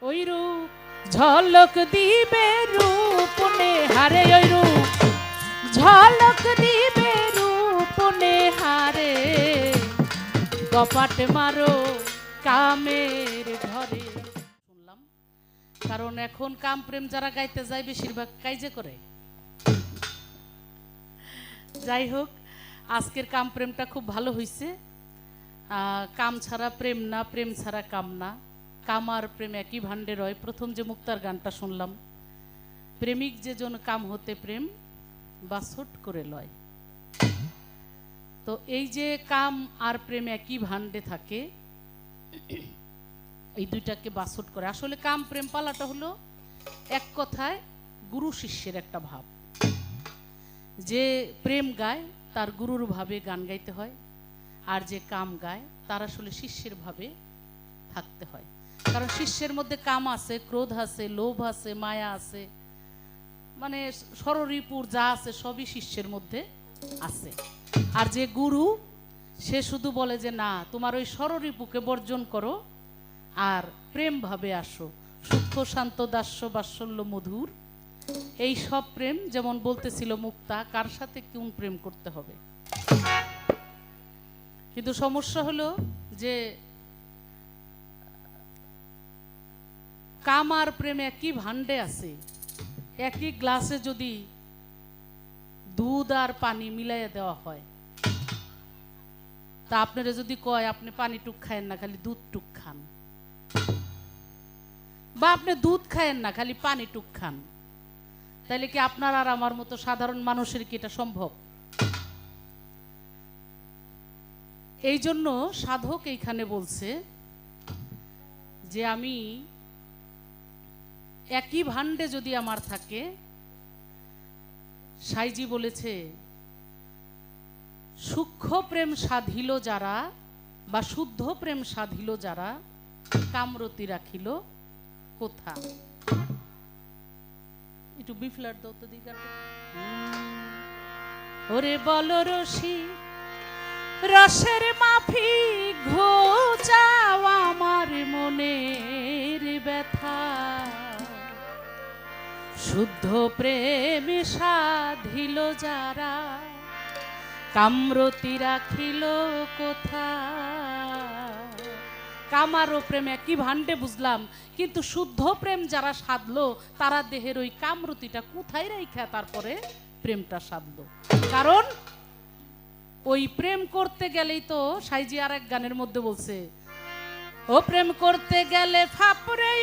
ওই রূপ ঝলক দিবে রূপ নেহারে, ওই রূপ ঝলক দিবে রূপ নেহারে, কপাট মারো কামের ঘরে। শুনলাম, কারণ এখন কাম প্রেম যারা গাইতে যায় বেশিরভাগ কাইজে করে। যাই হোক, আজকের কাম প্রেমটা খুব ভালো হয়েছে। কাম ছাড়া প্রেম না, প্রেম ছাড়া কাম না, কাম আর প্রেম একই ভাণ্ডে রয়। প্রথম যে মুক্তার গানটা শুনলাম, প্রেমিক যে জন কাম হতে প্রেম বাছট করে লয়। তো এই যে কাম আর প্রেম একই ভাণ্ডে থাকে, এই দুইটাকে বাছট করে। আসলে কাম প্রেম পালাটা হলো এক কথায় গুরু শিষ্যের একটা ভাব। যে প্রেম গায় তার গুরুর ভাবে গান গাইতে হয়, আর যে কাম গায় তার আসলে শিষ্যের ভাবে থাকতে হয়। কারণ শিষ্যের মধ্যে কাম আছে, ক্রোধ আছে, লোভ আছে, মায়া আছে, মানে ষড়রিপুর যা আছে সবই শিষ্যের মধ্যে আছে। আর যে গুরু, সে শুধু বলে যে না, তোমার ওই ষড়রিপুকে বর্জন করো আর প্রেম ভাবে আসো। সূক্ষ্ম শান্ত দাস্য বাৎসল্য মধুর, এই সব প্রেম। যেমন বলতেছিল মুক্তা, কার সাথে কোন প্রেম করতে হবে। কিন্তু সমস্যা হলো যে কাম আর প্রেম একই ভাণ্ডে আছে। একই গ্লাসে যদি দুধ আর পানি মিলাইয়া দেওয়া হয়, তা আপনারা যদি কয় আপনি পানি টুক খায়েন না, খালি দুধ টুক খান, বা আপনি দুধ খায়েন না, খালি পানি টুক খান, তাইলে কি আপনার আর আমার মতো সাধারণ মানুষের কি এটা সম্ভব? এই জন্য সাধক এইখানে বলছে যে আমি একই ভাণ্ডে যদি আমার থাকে, সাইজি বলেছে সূক্ষ্ম প্রেম সাধিল যারা, বা শুদ্ধ প্রেম সাধিল যারা, কামরতি রাখিল কোথা। একটু বিফলার দৌত দিকে। ওরে বল রসি রসের মাফি ঘোচাও আমার মনের ব্যথা, শুদ্ধ প্রেম সাধিল যারা, কামরতি রাখিল কোথা। কাম আর প্রেম একই ভাণ্ডে বুঝলাম, কিন্তু শুদ্ধ প্রেম যারা সাধলো তারা দেহের ওই কামরতিটা কোথায় রেখা তারপরে প্রেমটা সাধলো। কারণ ওই প্রেম করতে গেলেই তো, সাইজি আর এক গানের মধ্যে বলছে, ও প্রেম করতে গেলে ফাপরে